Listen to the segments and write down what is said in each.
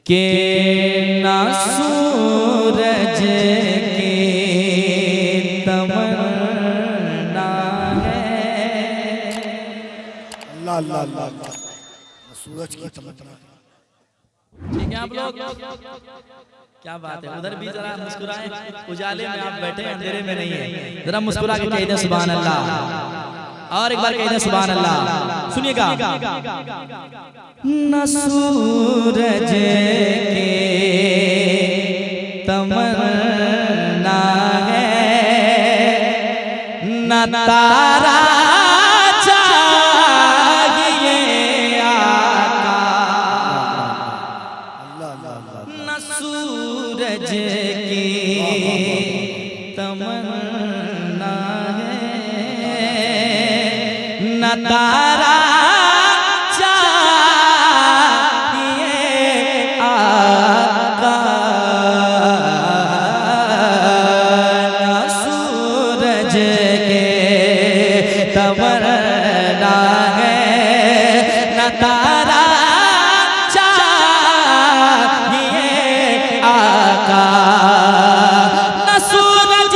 के ना सूरज की तमन्ना है। अल्लाह अल्लाह अल्लाह अल्लाह, सूरज की तमन्ना। ठीक है आप लोग, क्या बात है। उधर भी जरा मुस्कुराएं, उजाले में आप बैठे अंधेरे में नहीं है। जरा मुस्कुरा के कह दे सुभान अल्लाह, और एक बार कह दे सुभान अल्लाह। सुनिएगा, न सूरज के तमन्ना है, न तारा चाहिए आका, न सूरज की तमन्ना है, न तारा चाहिए आका, न सूरज के तमन्ना है, न तारा चाहिए आका, न सूरज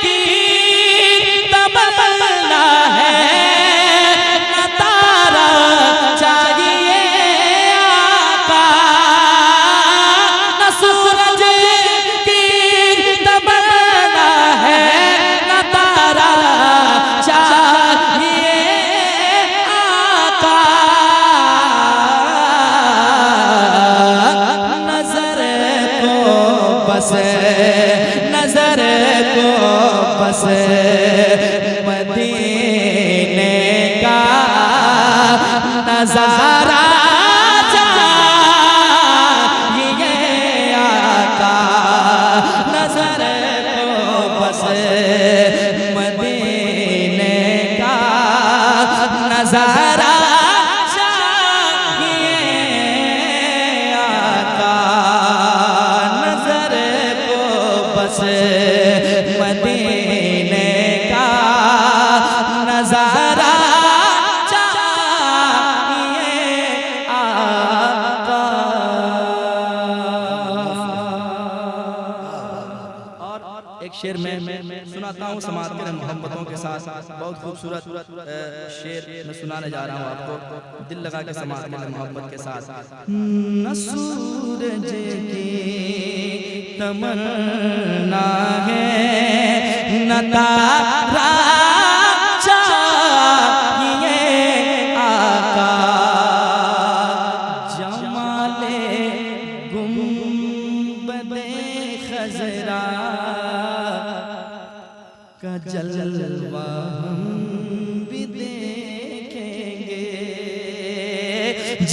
की तमन्ना है, न तारा चाहिए आका, न सूरज की तमन्ना है, न तारा चाहिए आका, नजर को बस, नजर को बस मदीने का नजारा चाहिए आका, नजर को बस मदीने का नजारा चाहिए आका, नजर को बस मदीने का नजारा चाहिए आका। और एक शेर में सुनाता हूँ समाज के मोहब्बतों के साथ, बहुत खूबसूरत शेर मैं सुनाने जा रहा हूँ आपको, दिल लगा के समाज के मोहब्बत के साथ। न सूरज की तमन्ना है, न तारा चाहिए आका, जमाले गुंबदे खजरा का जलवा हम भी देखेंगे,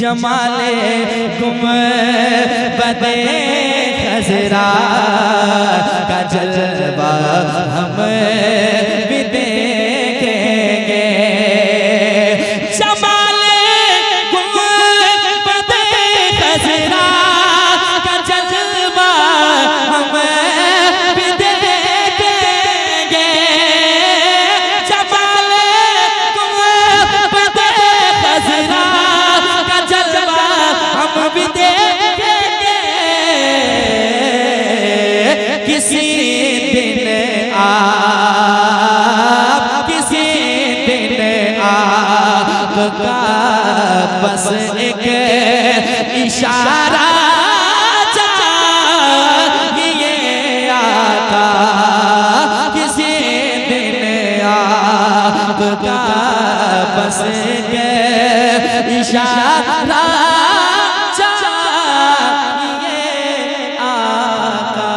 जमाले गुंबदे खजरा का जलवा हम भी देखेंगे, जमाले गुंबदे खजरा का जलवा हम भी देखेंगे, जमाले गुंबदे खजरा का जलवा हम भी देखेंगे। किसी दिन आप, किसी दिन आपका बस एक इशारा चाहिए आका, किसी दिन आपका बस एक इशारा चाहिए आका।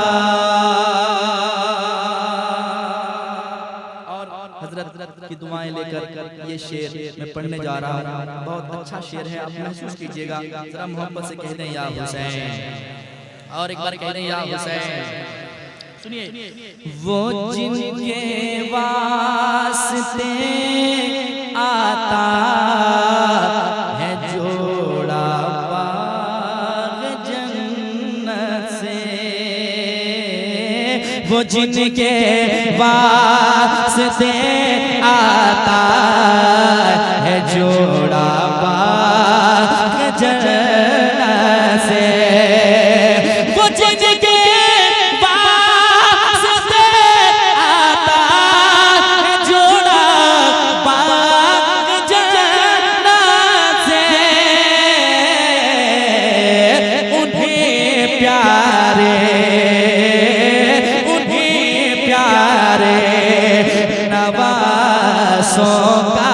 और हजरत की दुआएं लेकर ये शेर मैं पढ़ने जा रहा हूँ, बहुत अच्छा शेर है, आप महसूस कीजिएगा। जरा मोहब्बत से कह दें या हुसैन, और एक बार कह दें या हुसैन। सुनिए, वो जिनके वास्ते आता है जोड़ा बाग जन्नत से, वो जिनके वास्ते आता है जोड़ा बाग जन्नत जिनके वास्ते आता है जोड़ा बाग जन्नत से, उन्हें प्यारे नवासों का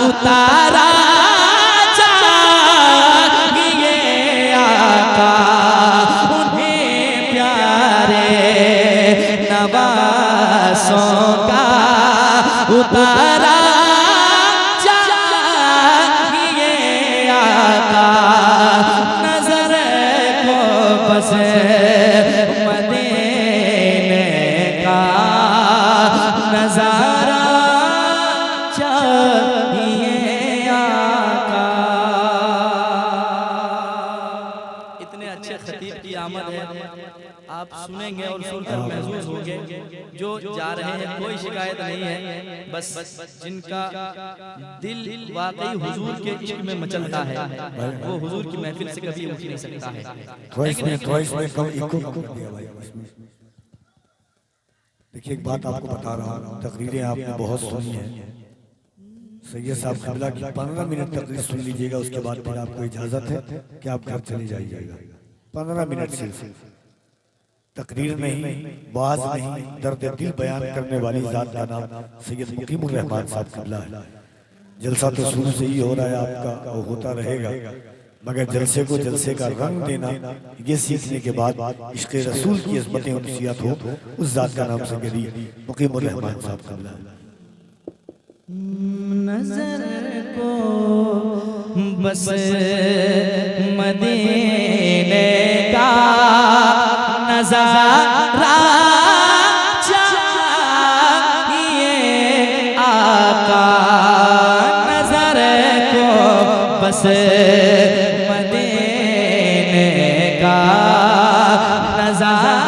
उतारा चाहिए आका, उन्हें प्यारे नवासों का उतारा चाहिए आका, नजर को बस मदीने का नजारा चाहिए आका। इतने अच्छे खतीब की आमद है, आप सुनेंगे और सुनकर महसूस होंगे जो जा रहे हैं कोई शिकायत नहीं है, बस जिनका दिल वाकई हुजूर के इश्क में मचलता है वो हुजूर की महफिल से कभी उठ नहीं सकता है। देखिए एक बात आपको बता रहा हूँ, तकरीरें आपने बहुत सुनी है। सैयद साहब क़िबला की 15 मिनट तकरीर सुन लीजिएगा, उसके बाद फिर आपको इजाजत है कि आप घर चले जाइएगा। 15 मिनट सिर्फ तकरीर नहीं, वाज नहीं, दर्द दिल बयान करने वाली जात का नाम सैयद मुकीमुर रहमान साहब क़िबला है। जलसा तो शुरू से ही हो रहा है आपका और होता रहेगा, मगर जलसे को जलसे का रंग देना ये सीखने के बाद इश्क़ रसूल की अज़मतें उनसियत हो, उस जात का नाम सैयदी मुकीमुर रहमान साहब क़िबला है। नजर को बस मदीने का नजारा चाहिए आका, नजर को बस मदीने का नजारा